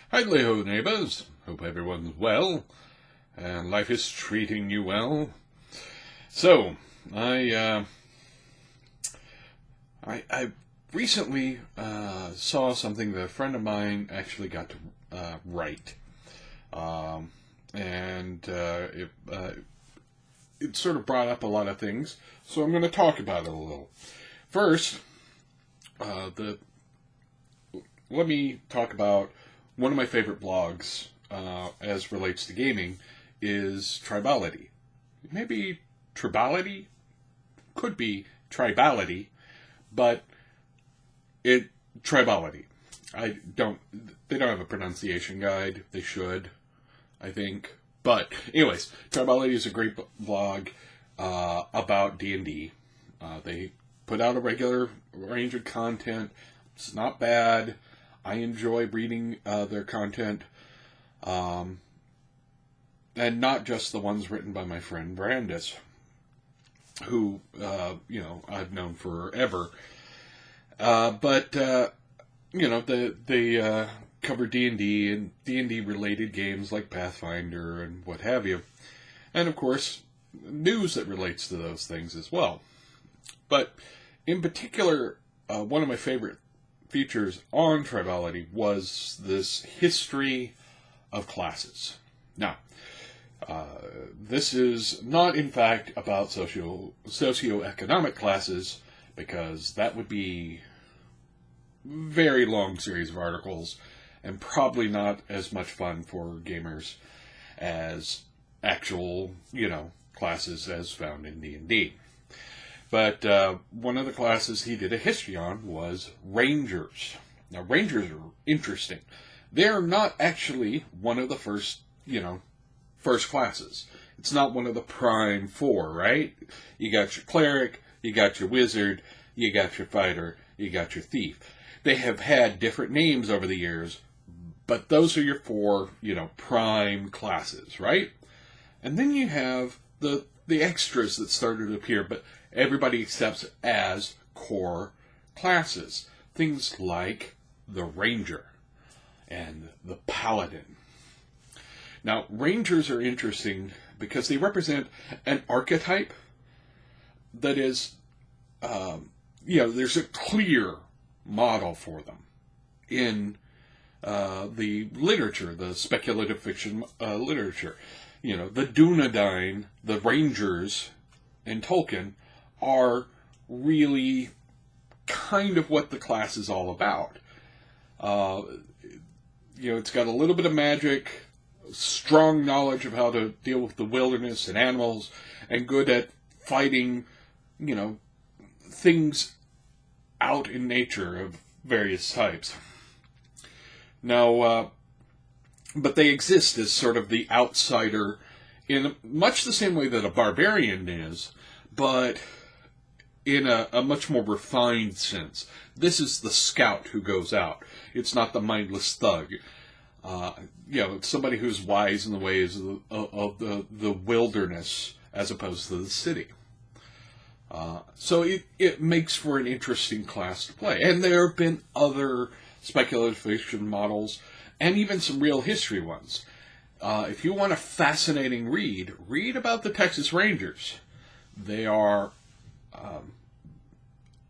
Hi, Leo neighbors. Hope everyone's well, and life is treating you well. So, I recently saw something that a friend of mine actually got to write, and it sort of brought up a lot of things. So I'm going to talk about it a little. First, let me talk about one of my favorite blogs as relates to gaming is Tribality. Maybe Tribality? Could be Tribality, but Tribality. They don't have a pronunciation guide. They should, I think. But anyways, Tribality is a great blog about D&D. They put out a regular range of content. It's not bad. I enjoy reading their content, and not just the ones written by my friend Brandis, who I've known forever. But they cover D&D and D&D related games like Pathfinder and what have you, and of course news that relates to those things as well. But in particular, one of my favorite features on Tribality was this history of classes. Now, this is not in fact about socioeconomic classes, because that would be a very long series of articles and probably not as much fun for gamers as actual, classes as found in D&D. But one of the classes he did a history on was Rangers. Now, Rangers are interesting. They're not actually one of the first classes. It's not one of the prime four, right? You got your cleric, you got your wizard, you got your fighter, you got your thief. They have had different names over the years, but those are your four, prime classes, right? And then you have the extras that started to appear, but everybody accepts as core classes. Things like the Ranger and the Paladin. Now, Rangers are interesting because they represent an archetype that is, there's a clear model for them in the literature, the speculative fiction literature. The Dunedain, the Rangers in Tolkien, are really kind of what the class is all about. It's got a little bit of magic, strong knowledge of how to deal with the wilderness and animals, and good at fighting, things out in nature of various types. Now, but they exist as sort of the outsider in much the same way that a barbarian is, but in a much more refined sense. This is the scout who goes out. It's not the mindless thug. It's somebody who's wise in the ways of the wilderness as opposed to the city. So it makes for an interesting class to play. And there have been other speculative fiction models, and even some real history ones. If you want a fascinating read about the Texas Rangers. They are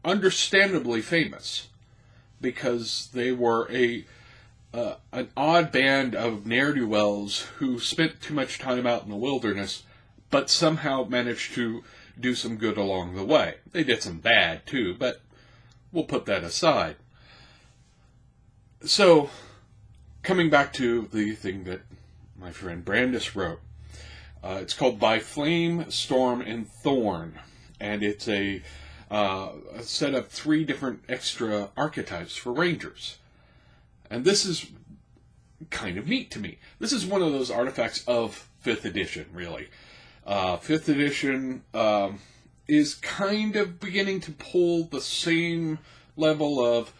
understandably famous because they were an odd band of ne'er-do-wells who spent too much time out in the wilderness, but somehow managed to do some good along the way. They did some bad, too, but we'll put that aside. So, coming back to the thing that my friend Brandis wrote, it's called By Flame, Storm, and Thorn, and it's a set of 3 different extra archetypes for Rangers. And this is kind of neat to me. This is one of those artifacts of 5th edition, really. 5th edition is kind of beginning to pull the same level of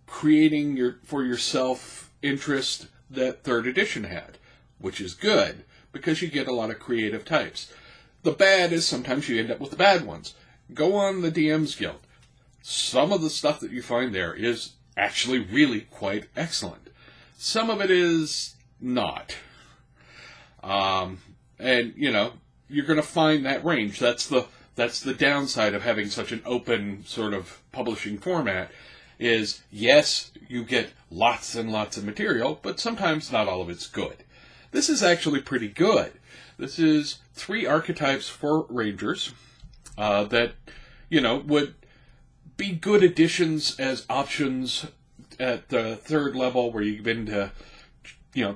creating for yourself interest that 3rd edition had, which is good, because you get a lot of creative types. The bad is sometimes you end up with the bad ones. Go on the DM's Guild. Some of the stuff that you find there is actually really quite excellent. Some of it is not. And, you're going to find that range. That's the downside of having such an open sort of publishing format is, yes, you get lots and lots of material, but sometimes not all of it's good. This is actually pretty good. This is 3 archetypes for Rangers that, would be good additions as options at the 3rd level where you begin to,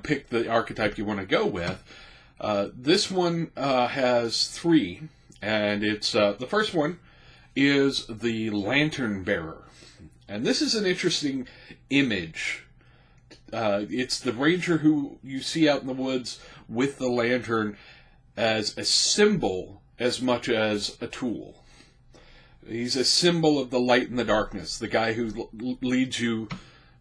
pick the archetype you want to go with. This one has 3, and it's the first one is the Lantern Bearer. And this is an interesting image. It's the ranger who you see out in the woods with the lantern as a symbol as much as a tool. He's a symbol of the light and the darkness, the guy who leads you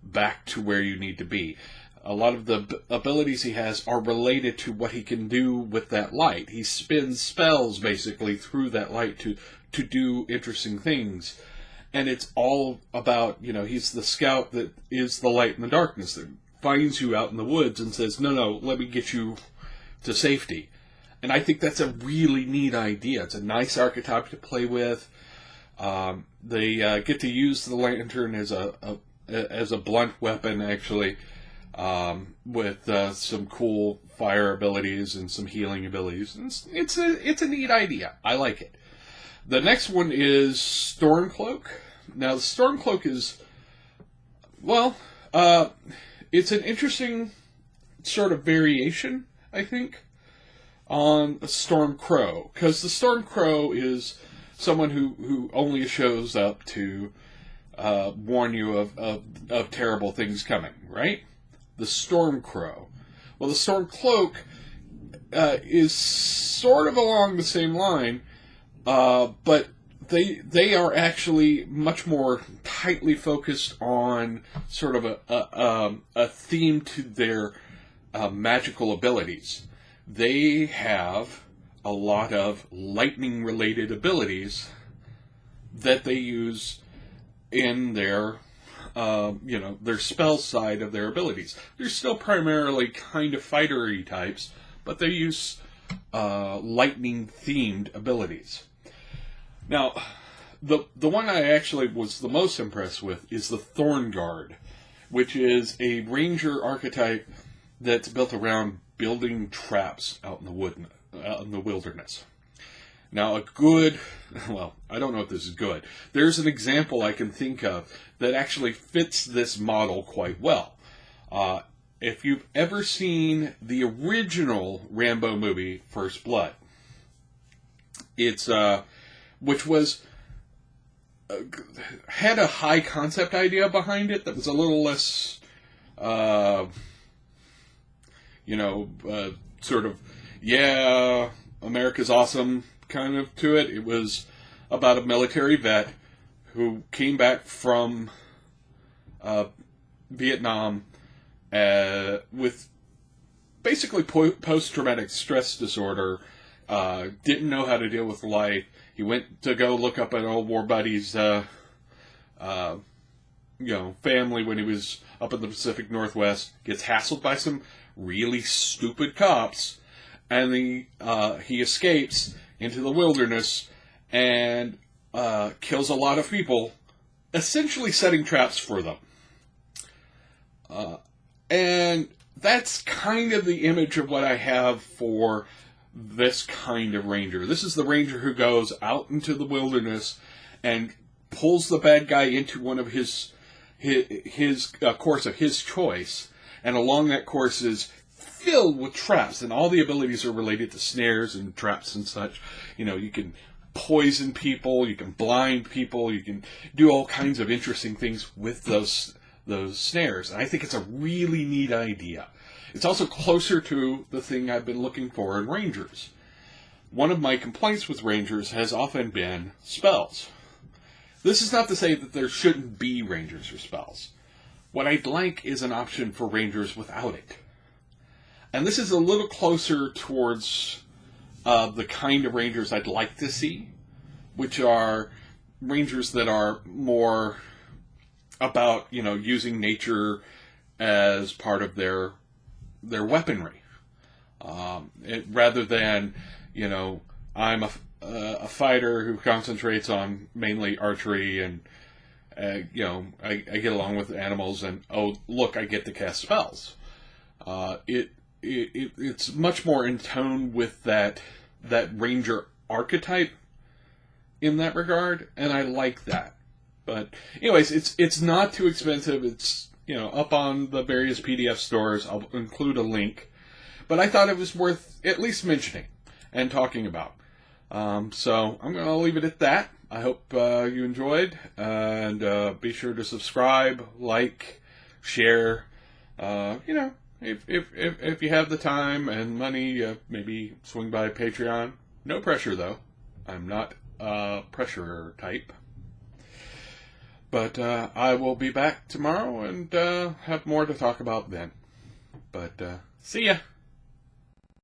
back to where you need to be. A lot of the abilities he has are related to what he can do with that light. He spins spells, basically, through that light to do interesting things. And it's all about, he's the scout that is the light in the darkness, that finds you out in the woods and says, no, let me get you to safety. And I think that's a really neat idea. It's a nice archetype to play with. They get to use the lantern as a blunt weapon, actually, with some cool fire abilities and some healing abilities. And it's a neat idea. I like it. The next one is Stormcloak. Now, the Stormcloak is, it's an interesting sort of variation, I think, on the Stormcrow. Because the Stormcrow is someone who only shows up to warn you of terrible things coming, right? The Stormcrow. Well, the Stormcloak is sort of along the same line, but they are actually much more tightly focused on sort of a theme to their magical abilities. They have a lot of lightning-related abilities that they use in their their spell side of their abilities. They're still primarily kind of fightery types, but they use lightning-themed abilities. Now, the one I actually was the most impressed with is the Thorn Guard, which is a ranger archetype that's built around building traps out in the wilderness. Now, I don't know if this is good. There's an example I can think of that actually fits this model quite well. If you've ever seen the original Rambo movie, First Blood, it's which was had a high concept idea behind it that was a little less, sort of, America's awesome kind of to it. It was about a military vet who came back from Vietnam with basically post-traumatic stress disorder, didn't know how to deal with life. He went to go look up an old war buddy's family when he was up in the Pacific Northwest, gets hassled by some really stupid cops, and he escapes into the wilderness and kills a lot of people, essentially setting traps for them. And that's kind of the image of what I have for this kind of ranger. This is the ranger who goes out into the wilderness and pulls the bad guy into one of his course of his choice, and along that course is filled with traps, and all the abilities are related to snares and traps and such. You can poison people, you can blind people, you can do all kinds of interesting things with those snares. And I think it's a really neat idea. It's also closer to the thing I've been looking for in Rangers. One of my complaints with Rangers has often been spells. This is not to say that there shouldn't be Rangers or spells. What I'd like is an option for Rangers without it. And this is a little closer towards the kind of Rangers I'd like to see, which are Rangers that are more about, using nature as part of their weaponry. Rather than, I'm a fighter who concentrates on mainly archery and, I get along with animals and, oh, look, I get to cast spells. It's much more in tone with that ranger archetype in that regard, and I like that. But anyways, it's not too expensive. It's up on the various PDF stores. I'll include a link. But I thought it was worth at least mentioning and talking about. So I'm going to leave it at that. I hope you enjoyed, and be sure to subscribe, like, share. If you have the time and money, maybe swing by Patreon. No pressure though. I'm not a pressure type. But I will be back tomorrow and have more to talk about then. But see ya.